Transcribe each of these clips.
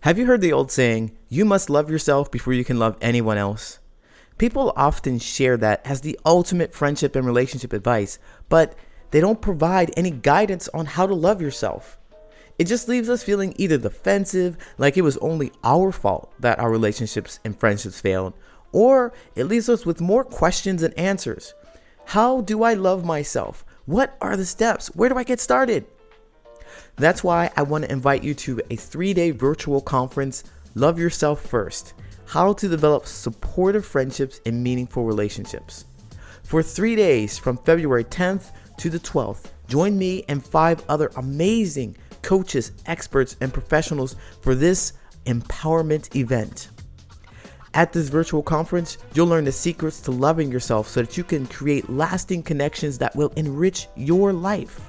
Have you heard the old saying, you must love yourself before you can love anyone else? People often share that as the ultimate friendship and relationship advice, but they don't provide any guidance on how to love yourself. It just leaves us feeling either defensive, like it was only our fault that our relationships and friendships failed, or it leaves us with more questions than answers. How do I love myself? What are the steps? Where do I get started? That's why I want to invite you to a 3-day virtual conference, Love Yourself First, How to Develop Supportive Friendships and Meaningful Relationships. For 3 days from February 10th to the 12th, join me and 5 other amazing coaches, experts, and professionals for this empowerment event. At this virtual conference, you'll learn the secrets to loving yourself so that you can create lasting connections that will enrich your life.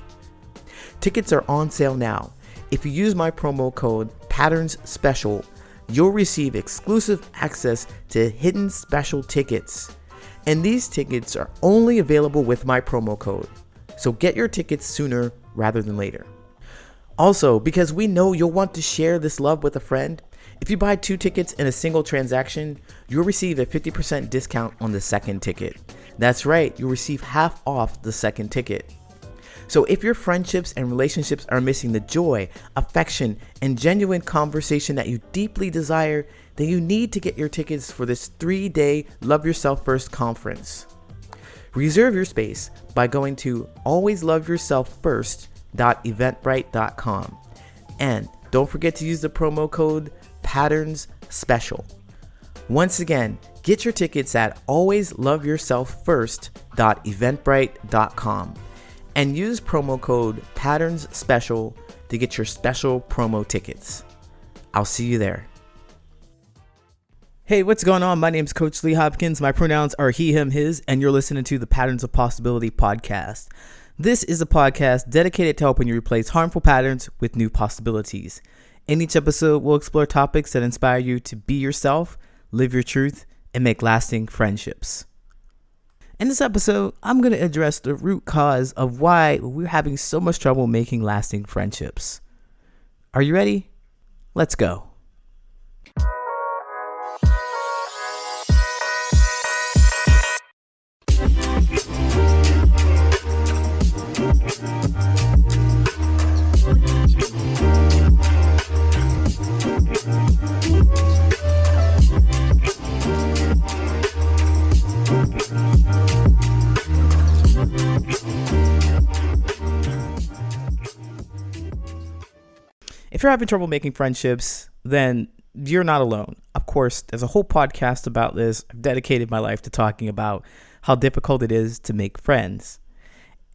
Tickets are on sale now. If you use my promo code Patterns Special, you'll receive exclusive access to hidden special tickets. And these tickets are only available with my promo code. So get your tickets sooner rather than later. Also, because we know you'll want to share this love with a friend, if you buy 2 tickets in a single transaction, you'll receive a 50% discount on the second ticket. That's right, you'll receive half off the second ticket. So if your friendships and relationships are missing the joy, affection, and genuine conversation that you deeply desire, then you need to get your tickets for this 3-day Love Yourself First conference. Reserve your space by going to alwaysloveyourselffirst.eventbrite.com. And don't forget to use the promo code Patterns Special. Once again, get your tickets at alwaysloveyourselffirst.eventbrite.com. and use promo code Patterns Special to get your special promo tickets. I'll see you there. Hey, what's going on? My name's Coach Lee Hopkins. My pronouns are he, him, his, and you're listening to the Patterns of Possibility podcast. This is a podcast dedicated to helping you replace harmful patterns with new possibilities. In each episode, we'll explore topics that inspire you to be yourself, live your truth, and make lasting friendships. In this episode, I'm going to address the root cause of why we're having so much trouble making lasting friendships. Are you ready? Let's go. If you're having trouble making friendships, then you're not alone. Of course, there's a whole podcast about this. I've dedicated my life to talking about how difficult it is to make friends.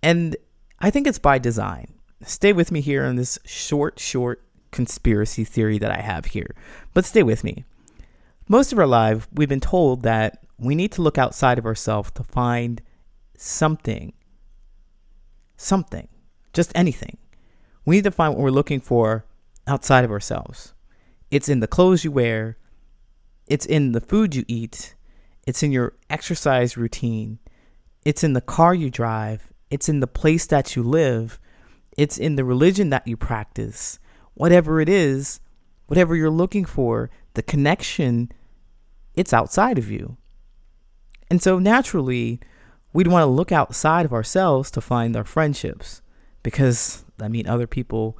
And I think it's by design. Stay with me here on this short conspiracy theory that I have here. But stay with me. Most of our life, we've been told that we need to look outside of ourselves to find something, just anything. We need to find what we're looking for outside of ourselves. It's in the clothes you wear. It's in the food you eat. It's in your exercise routine. It's in the car you drive. It's in the place that you live. It's in the religion that you practice. Whatever it is, whatever you're looking for, the connection, it's outside of you. And so naturally, we'd want to look outside of ourselves to find our friendships because, other people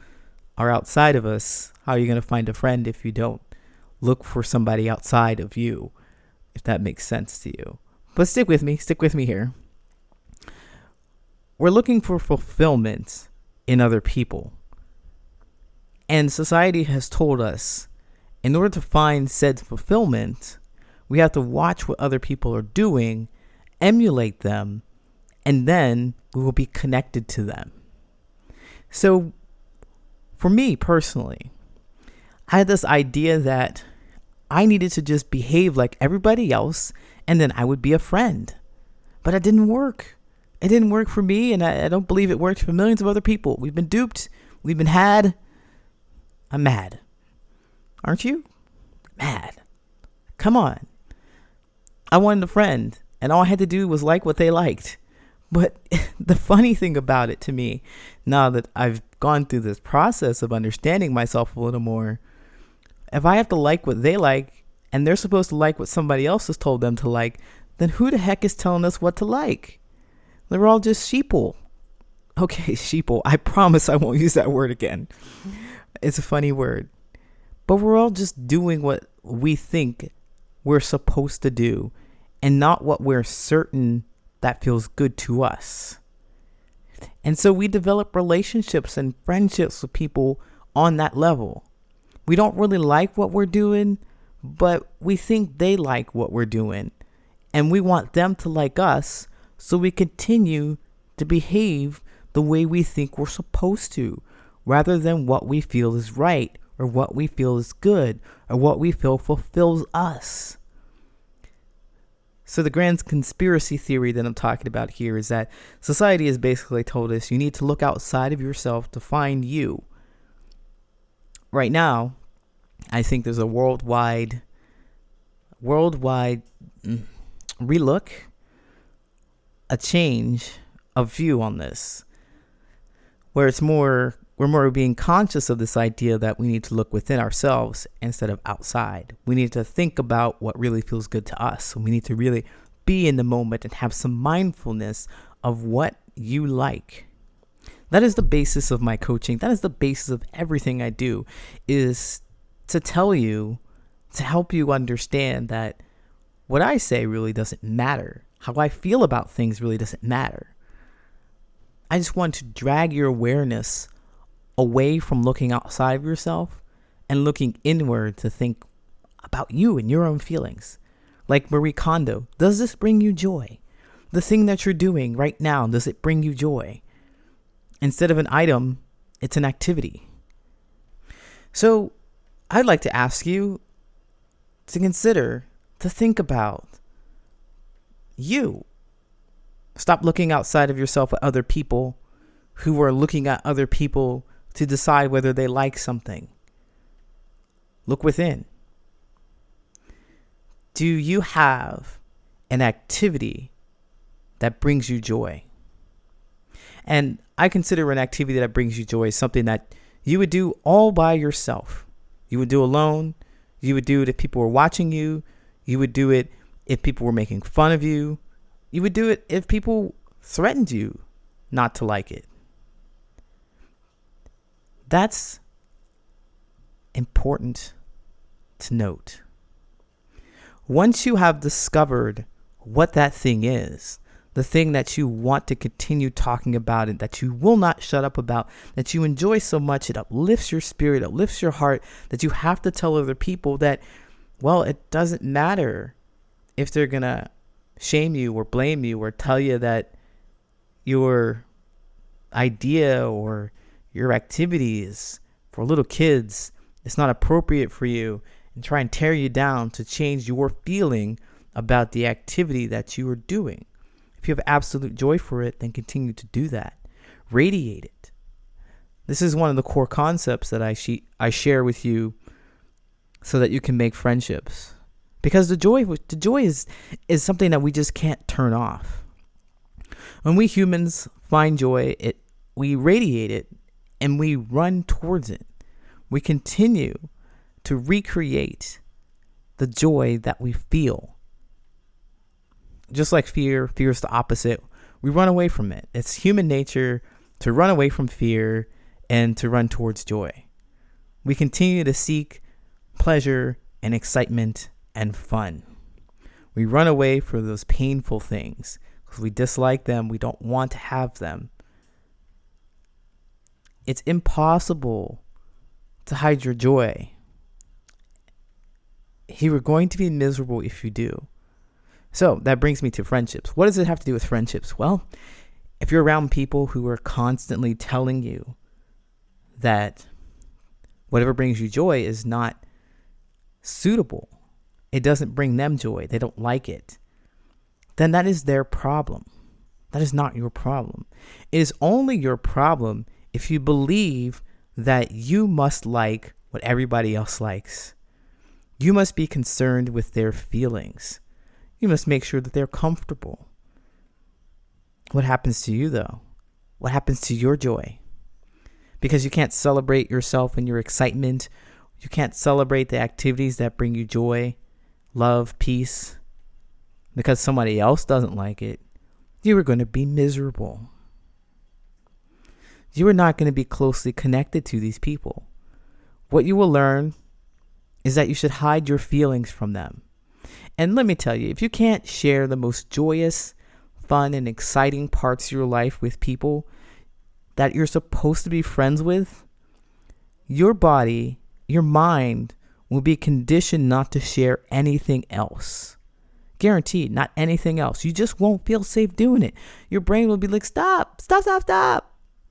are outside of us. How are you going to find a friend if you don't look for somebody outside of you, if that makes sense to you? But stick with me here. We're looking for fulfillment in other people. And society has told us, in order to find said fulfillment, we have to watch what other people are doing, emulate them, and then we will be connected to them. So, for me personally, I had this idea that I needed to just behave like everybody else and then I would be a friend. But it didn't work. It didn't work for me, and I don't believe it worked for millions of other people. We've been duped. We've been had. I'm mad. Aren't you? Mad. Come on. I wanted a friend, and all I had to do was like what they liked. But the funny thing about it to me, now that I've gone through this process of understanding myself a little more, If I have to like what they like and they're supposed to like what somebody else has told them to like, then who the heck is telling us what to like? They're all just sheeple. Okay, sheeple. I promise I won't use that word again. It's a funny word. But we're all just doing what we think we're supposed to do and not what we're certain that feels good to us. And so we develop relationships and friendships with people on that level. We don't really like what we're doing, but we think they like what we're doing. And we want them to like us, so we continue to behave the way we think we're supposed to, rather than what we feel is right, or what we feel is good, or what we feel fulfills us. So the grand conspiracy theory that I'm talking about here is that society has basically told us you need to look outside of yourself to find you. Right now, I think there's a worldwide relook, a change of view on this, where we're more being conscious of this idea that we need to look within ourselves instead of outside. We need to think about what really feels good to us. So we need to really be in the moment and have some mindfulness of what you like. That is the basis of my coaching. That is the basis of everything I do, is to tell you, to help you understand that what I say really doesn't matter. How I feel about things really doesn't matter. I just want to drag your awareness away from looking outside of yourself and looking inward to think about you and your own feelings. Like Marie Kondo, does this bring you joy? The thing that you're doing right now, does it bring you joy? Instead of an item, it's an activity. So I'd like to ask you to consider, to think about you. Stop looking outside of yourself at other people who are looking at other people to decide whether they like something. Look within. Do you have an activity that brings you joy? And I consider an activity that brings you joy something that you would do all by yourself. You would do alone. You would do it if people were watching you. You would do it if people were making fun of you. You would do it if people threatened you not to like it. That's important to note. Once you have discovered what that thing is, the thing that you want to continue talking about and that you will not shut up about, that you enjoy so much, it uplifts your spirit, uplifts your heart, that you have to tell other people that, well, it doesn't matter if they're going to shame you or blame you or tell you that your idea or your activities for little kids, it's not appropriate for you, and try and tear you down to change your feeling about the activity that you are doing. If you have absolute joy for it, then continue to do that. Radiate it. This is one of the core concepts that I share with you so that you can make friendships. Because the joy is something that we just can't turn off. When we humans find joy, we radiate it and we run towards it. We continue to recreate the joy that we feel. Just like fear is the opposite. We run away from it. It's human nature to run away from fear and to run towards joy. We continue to seek pleasure and excitement and fun. We run away from those painful things because we dislike them. We don't want to have them. It's impossible to hide your joy. You are going to be miserable if you do. So that brings me to friendships. What does it have to do with friendships? Well, if you're around people who are constantly telling you that whatever brings you joy is not suitable, it doesn't bring them joy, they don't like it, then that is their problem. That is not your problem. It is only your problem if you believe that you must like what everybody else likes. You must be concerned with their feelings. You must make sure that they're comfortable. What happens to you, though? What happens to your joy? Because you can't celebrate yourself and your excitement, You can't celebrate the activities that bring you joy, love, peace, because somebody else doesn't like it. You are going to be miserable. You are not going to be closely connected to these people. What you will learn is that you should hide your feelings from them. And let me tell you, if you can't share the most joyous, fun, and exciting parts of your life with people that you're supposed to be friends with, your body, your mind will be conditioned not to share anything else. Guaranteed, not anything else. You just won't feel safe doing it. Your brain will be like, stop.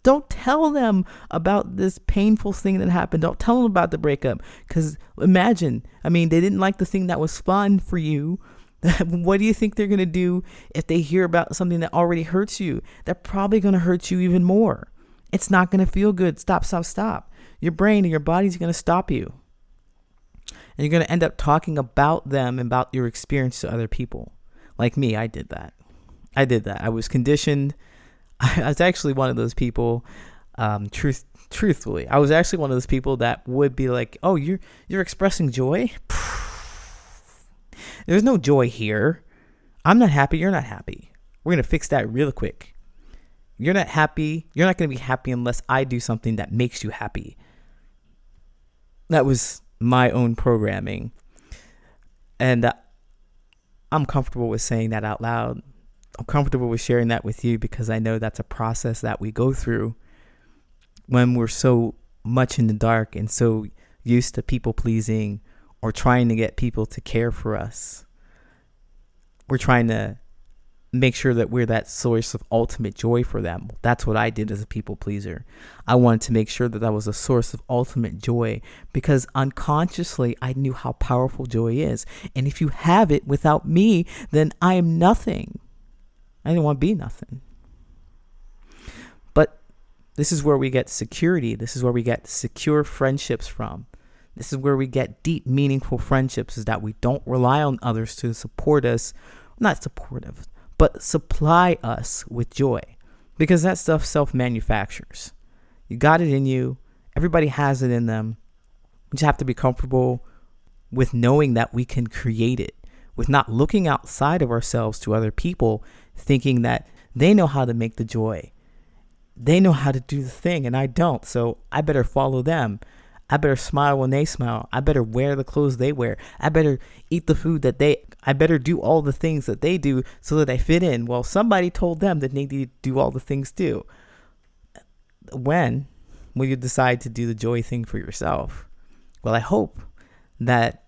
Don't tell them about this painful thing that happened. Don't tell them about the breakup. Because imagine, they didn't like the thing that was fun for you. What do you think they're going to do if they hear about something that already hurts you? They're probably going to hurt you even more. It's not going to feel good. Stop. Your brain and your body's going to stop you. And you're going to end up talking about them and about your experience to other people. Like me, I did that. I was conditioned. I was actually one of those people, truthfully, I was actually one of those people that would be like, oh, you're expressing joy? There's no joy here. I'm not happy. You're not happy. We're going to fix that real quick. You're not happy. You're not going to be happy unless I do something that makes you happy. That was my own programming. And I'm comfortable with saying that out loud. I'm comfortable with sharing that with you because I know that's a process that we go through when we're so much in the dark and so used to people pleasing or trying to get people to care for us. We're trying to make sure that we're that source of ultimate joy for them. That's what I did as a people pleaser. I wanted to make sure that I was a source of ultimate joy because unconsciously I knew how powerful joy is. And if you have it without me, then I am nothing. I didn't want to be nothing. But this is where we get security. This is where we get secure friendships from. This is where we get deep, meaningful friendships, is that we don't rely on others to support us. Not supportive, but supply us with joy. Because that stuff self-manufactures. You got it in you. Everybody has it in them. We just have to be comfortable with knowing that we can create it. With not looking outside of ourselves to other people, thinking that they know how to make the joy. They know how to do the thing, and I don't. So I better follow them. I better smile when they smile. I better wear the clothes they wear. I better eat the food I better do all the things that they do so that I fit in. Well, somebody told them that they need to do all the things too. When will you decide to do the joy thing for yourself? Well, I hope that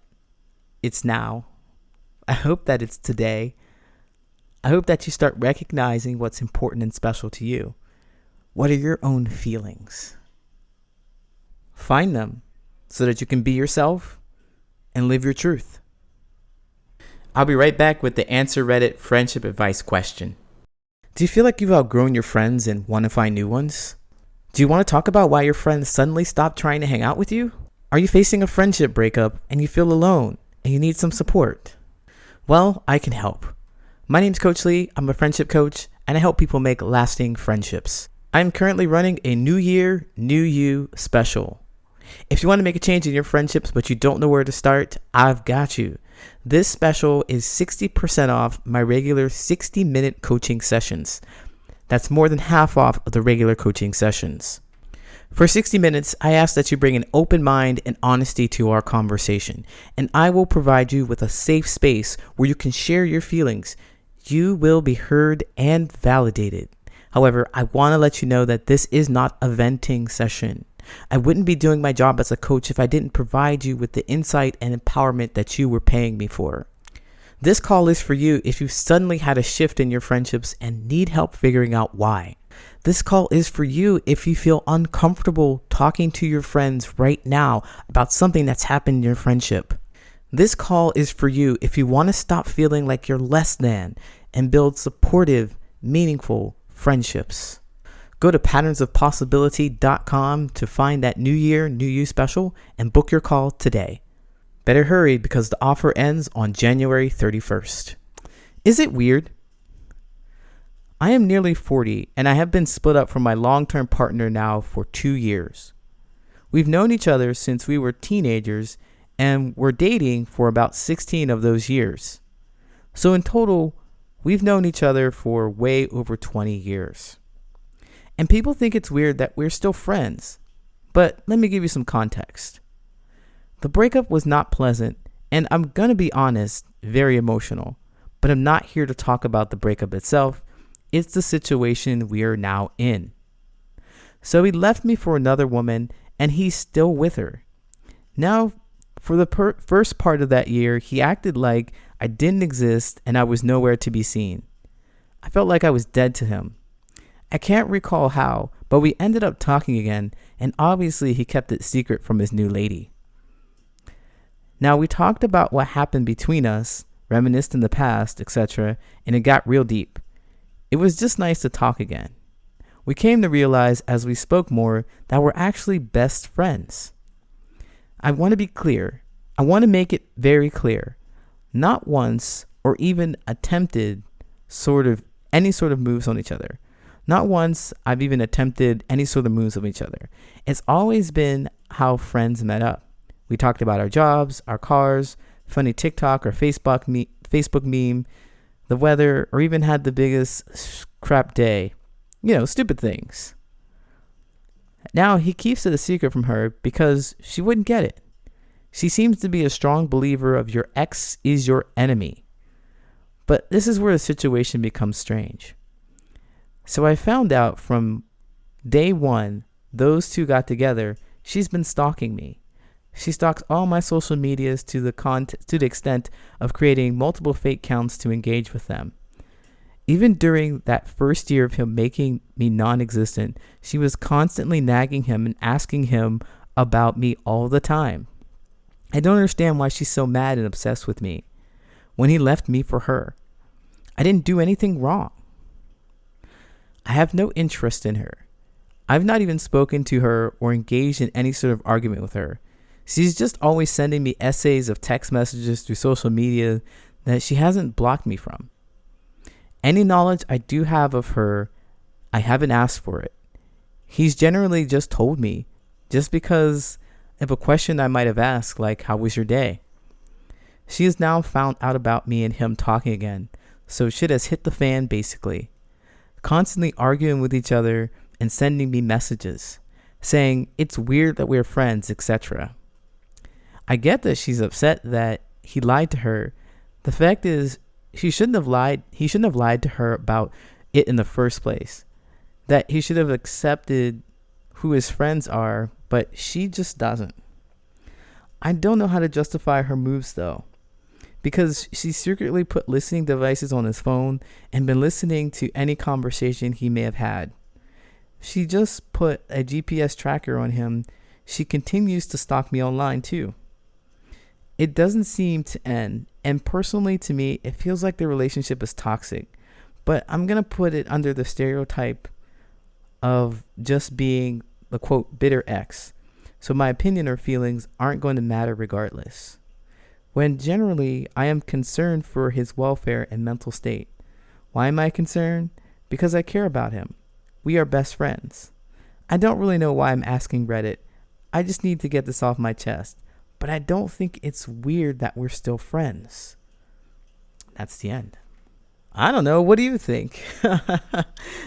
it's now. I hope that it's today. I hope that you start recognizing what's important and special to you. What are your own feelings? Find them so that you can be yourself and live your truth. I'll be right back with the Answer Reddit friendship advice question. Do you feel like you've outgrown your friends and want to find new ones? Do you want to talk about why your friends suddenly stopped trying to hang out with you? Are you facing a friendship breakup and you feel alone and you need some support? Well, I can help. My name's Coach Lee. I'm a friendship coach and I help people make lasting friendships. I'm currently running a New Year, New You special. If you want to make a change in your friendships but you don't know where to start, I've got you. This special is 60% off my regular 60-minute coaching sessions. That's more than half off of the regular coaching sessions. For 60 minutes, I ask that you bring an open mind and honesty to our conversation, and I will provide you with a safe space where you can share your feelings. You will be heard and validated. However, I want to let you know that this is not a venting session. I wouldn't be doing my job as a coach if I didn't provide you with the insight and empowerment that you were paying me for. This call is for you if you suddenly had a shift in your friendships and need help figuring out why. This call is for you if you feel uncomfortable talking to your friends right now about something that's happened in your friendship. This call is for you if you want to stop feeling like you're less than and build supportive, meaningful friendships. Go to patternsofpossibility.com to find that New Year, New You special and book your call today. Better hurry because the offer ends on January 31st. Is it weird? I am nearly 40 and I have been split up from my long-term partner now for 2 years. We've known each other since we were teenagers and were dating for about 16 of those years. So in total, we've known each other for way over 20 years. And people think it's weird that we're still friends. But let me give you some context. The breakup was not pleasant, and I'm gonna be honest, very emotional. But I'm not here to talk about the breakup itself. It's the situation we are now in. So he left me for another woman, and he's still with her. Now, for the first part of that year, he acted like I didn't exist and I was nowhere to be seen. I felt like I was dead to him. I can't recall how, but we ended up talking again, and obviously he kept it secret from his new lady. Now, we talked about what happened between us, reminisced in the past, etc., and it got real deep. It was just nice to talk again. We came to realize as we spoke more that we're actually best friends. I want to be clear. I want to make it very clear. Not once or even attempted any sort of moves on each other. Not once I've even attempted any sort of moves on each other. It's always been how friends met up. We talked about our jobs, our cars, funny TikTok or Facebook meme, the weather, or even had the biggest crap day. Stupid things. Now he keeps it a secret from her because she wouldn't get it. She seems to be a strong believer of your ex is your enemy. But this is where the situation becomes strange. So I found out from day one, those two got together, she's been stalking me. She stalks all my social medias to the extent of creating multiple fake accounts to engage with them. Even during that first year of him making me non-existent, she was constantly nagging him and asking him about me all the time. I don't understand why she's so mad and obsessed with me when he left me for her. I didn't do anything wrong. I have no interest in her. I've not even spoken to her or engaged in any sort of argument with her. She's just always sending me essays of text messages through social media that she hasn't blocked me from. Any knowledge I do have of her, I haven't asked for it. He's generally just told me, just because of a question I might have asked, like, how was your day? She has now found out about me and him talking again, so shit has hit the fan basically. Constantly arguing with each other and sending me messages, saying it's weird that we're friends, etc. I get that she's upset that he lied to her. The fact is, he shouldn't have lied to her about it in the first place. That he should have accepted who his friends are, but she just doesn't. I don't know how to justify her moves though, because she secretly put listening devices on his phone and been listening to any conversation he may have had. She just put a GPS tracker on him. She continues to stalk me online too. It doesn't seem to end, and personally to me, it feels like the relationship is toxic, but I'm going to put it under the stereotype of just being the quote bitter ex, so my opinion or feelings aren't going to matter regardless. When generally I am concerned for his welfare and mental state. Why am I concerned? Because I care about him. We are best friends. I don't really know why I'm asking Reddit. I just need to get this off my chest. But I don't think it's weird that we're still friends. That's the end. I don't know. What do you think?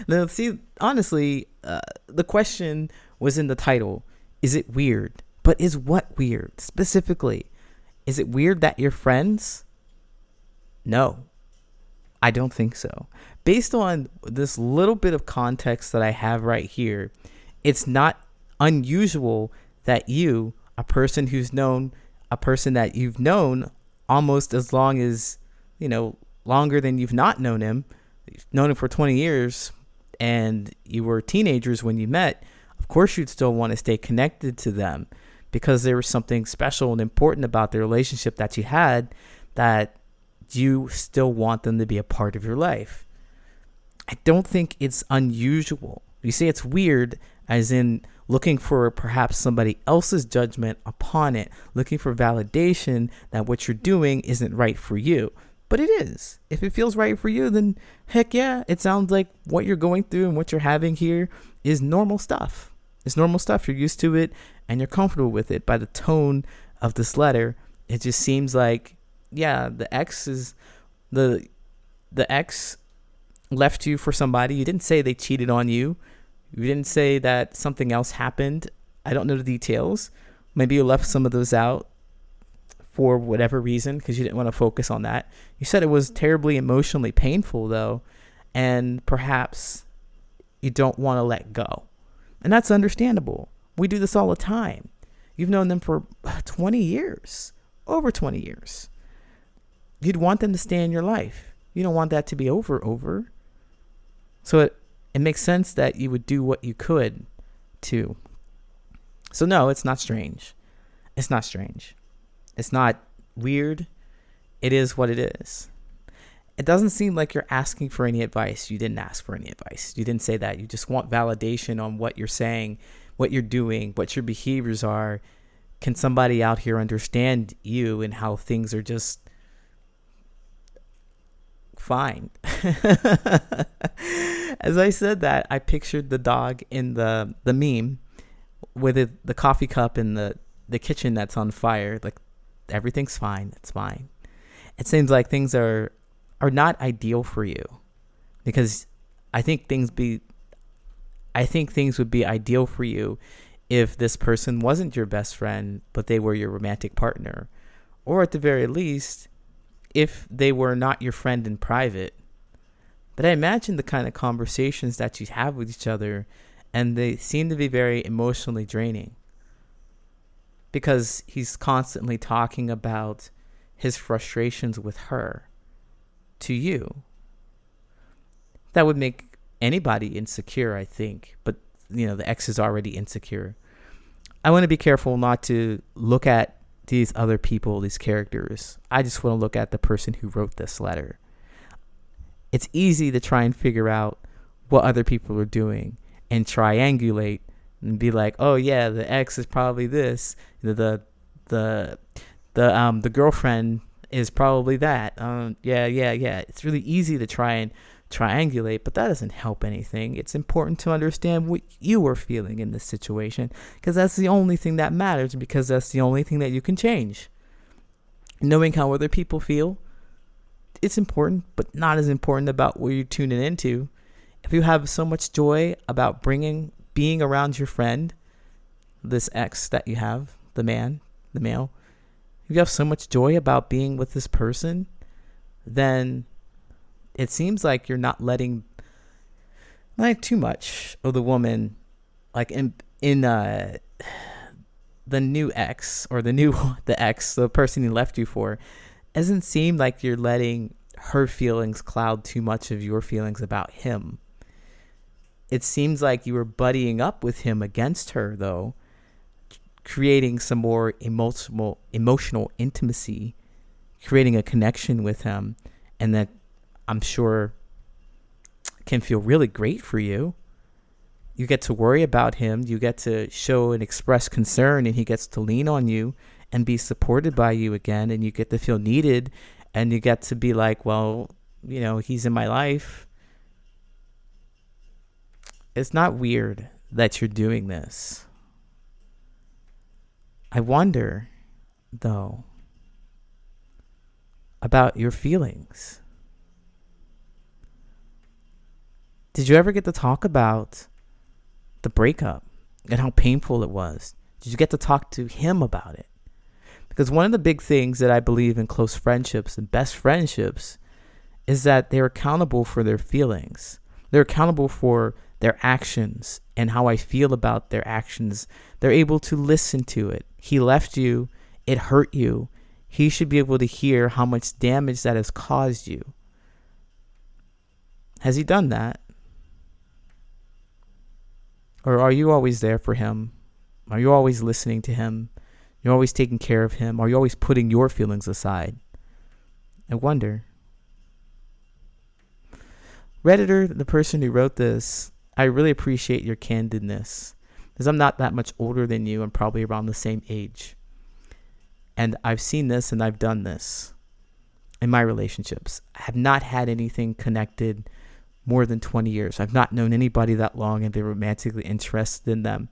Now, see, honestly, the question was in the title. Is it weird? But is what weird? Specifically, is it weird that you're friends? No, I don't think so. Based on this little bit of context that I have right here, it's not unusual that you, a person that you've known almost as long as, longer than you've not known him. You've known him for 20 years and you were teenagers when you met. Of course, you'd still want to stay connected to them because there was something special and important about the relationship that you had that you still want them to be a part of your life. I don't think it's unusual. You say it's weird as in looking for perhaps somebody else's judgment upon it, looking for validation that what you're doing isn't right for you. But it is. If it feels right for you, then heck yeah, it sounds like what you're going through and what you're having here is normal stuff. It's normal stuff. You're used to it and you're comfortable with it. By the tone of this letter, it just seems like, yeah, the ex left you for somebody. You didn't say they cheated on you. You didn't say that something else happened. I don't know the details. Maybe you left some of those out for whatever reason because you didn't want to focus on that. You said it was terribly emotionally painful, though, and perhaps you don't want to let go. And that's understandable. We do this all the time. You've known them for 20 years, over 20 years. You'd want them to stay in your life. You don't want that to be over. So it makes sense that you would do what you could to. So no, it's not strange. It's not strange. It's not weird. It is what it is. It doesn't seem like you're asking for any advice. You didn't ask for any advice. You didn't say that. You just want validation on what you're saying, what you're doing, what your behaviors are. Can somebody out here understand you and how things are just fine? As I said that, I pictured the dog in the meme with the coffee cup in the kitchen that's on fire. Like, everything's fine. It's fine. It seems like things are not ideal for you, because I think things would be ideal for you if this person wasn't your best friend, but they were your romantic partner, or at the very least, if they were not your friend in private. But I imagine the kind of conversations that you have with each other, and they seem to be very emotionally draining, because he's constantly talking about his frustrations with her to you. That would make anybody insecure, I think. But, the ex is already insecure. I want to be careful not to look at these other people, these characters. I just want to look at the person who wrote this letter. It's easy to try and figure out what other people are doing and triangulate and be like, oh yeah, the ex is probably this. The girlfriend is probably that. Yeah. It's really easy to try and triangulate, but that doesn't help anything. It's important to understand what you are feeling in this situation, because that's the only thing that matters, because that's the only thing that you can change. Knowing how other people feel, it's important, but not as important about what you're tuning into. If you have so much joy about being around your friend, this ex that you have, the male, if you have so much joy about being with this person, then it seems like you're not letting too much of the woman, like in the new ex, or the ex, the person he left you for. It doesn't seem like you're letting her feelings cloud too much of your feelings about him. It seems like you were buddying up with him against her, though, creating some more emotional intimacy, creating a connection with him, and that I'm sure can feel really great for you. You get to worry about him, you get to show and express concern, and he gets to lean on you and be supported by you again, and you get to feel needed, and you get to be like, well, he's in my life. It's not weird that you're doing this. I wonder, though, about your feelings. Did you ever get to talk about the breakup and how painful it was? Did you get to talk to him about it? Because one of the big things that I believe in close friendships and best friendships is that they're accountable for their feelings. They're accountable for their actions and how I feel about their actions. They're able to listen to it. He left you. It hurt you. He should be able to hear how much damage that has caused you. Has he done that? Or are you always there for him? Are you always listening to him? You're always taking care of him? Are you always putting your feelings aside? I wonder. Redditor, the person who wrote this, I really appreciate your candidness, because I'm not that much older than you. I'm probably around the same age. And I've seen this and I've done this in my relationships. I have not had anything connected more than 20 years. I've not known anybody that long and been romantically interested in them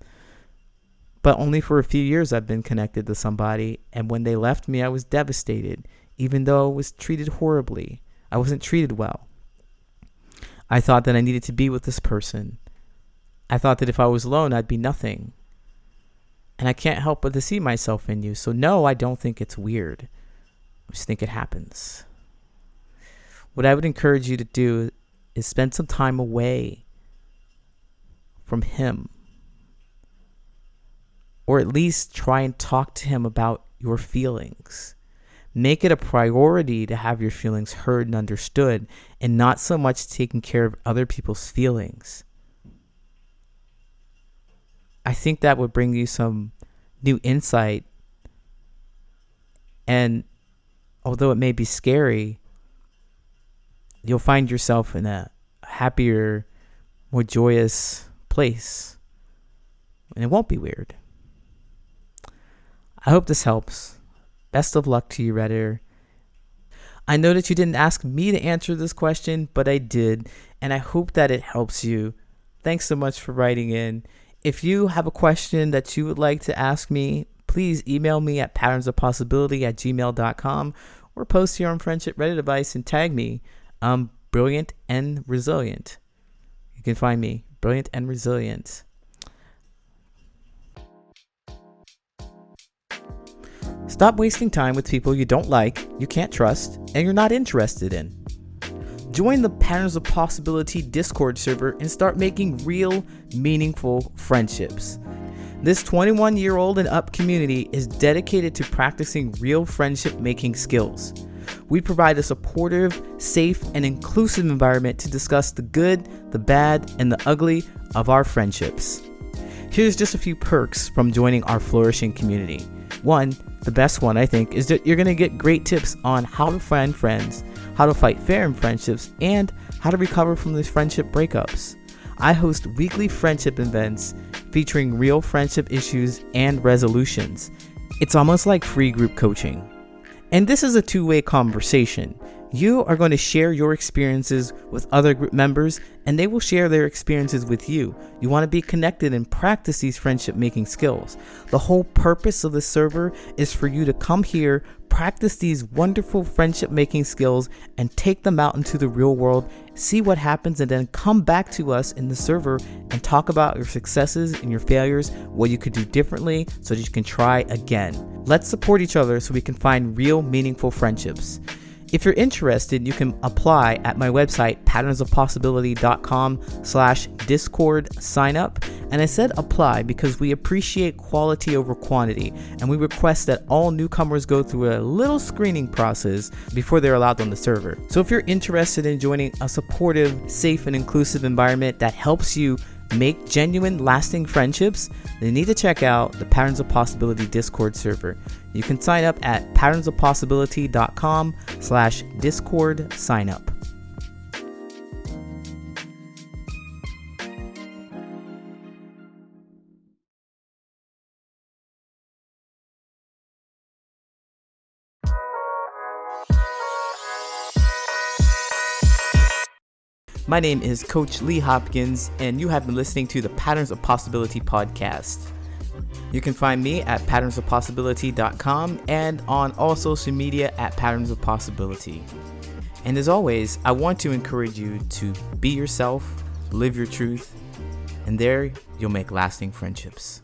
But only for a few years I've been connected to somebody, and when they left me, I was devastated, even though I was treated horribly. I wasn't treated well. I thought that I needed to be with this person. I thought that if I was alone, I'd be nothing. And I can't help but to see myself in you. So no, I don't think it's weird. I just think it happens. What I would encourage you to do is spend some time away from him. Or at least try and talk to him about your feelings. Make it a priority to have your feelings heard and understood, and not so much taking care of other people's feelings. I think that would bring you some new insight. And although it may be scary, you'll find yourself in a happier, more joyous place. And it won't be weird. I hope this helps. Best of luck to you, Redditor. I know that you didn't ask me to answer this question, but I did, and I hope that it helps you. Thanks so much for writing in. If you have a question that you would like to ask me, please email me at patternsofpossibility@gmail.com or post here on Friendship Reddit Advice and tag me. I'm brilliant and resilient. You can find me, brilliant and resilient. Stop wasting time with people you don't like, you can't trust, and you're not interested in. Join the Patterns of Possibility Discord server and start making real, meaningful friendships. This 21-year-old and up community is dedicated to practicing real friendship making skills. We provide a supportive, safe, and inclusive environment to discuss the good, the bad, and the ugly of our friendships. Here's just a few perks from joining our flourishing community. One, the best one I think, is that you're going to get great tips on how to find friends, how to fight fair in friendships, and how to recover from these friendship breakups. I host weekly friendship events featuring real friendship issues and resolutions. It's almost like free group coaching. And this is a two-way conversation. You are going to share your experiences with other group members, and they will share their experiences with you. You want to be connected and practice these friendship making skills. The whole purpose of the server is for you to come here, practice these wonderful friendship making skills, and take them out into the real world, see what happens, and then come back to us in the server and talk about your successes and your failures, what you could do differently so that you can try again. Let's support each other so we can find real meaningful friendships. If you're interested, you can apply at my website, patternsofpossibility.com/Discord sign up. And I said apply because we appreciate quality over quantity, and we request that all newcomers go through a little screening process before they're allowed on the server. So if you're interested in joining a supportive, safe, and inclusive environment that helps you make genuine, lasting friendships, then you need to check out the Patterns of Possibility Discord server. You can sign up at patternsofpossibility.com/Discord sign up. My name is Coach Lee Hopkins, and you have been listening to the Patterns of Possibility podcast. You can find me at patternsofpossibility.com and on all social media at Patterns of Possibility. And as always, I want to encourage you to be yourself, live your truth, and there you'll make lasting friendships.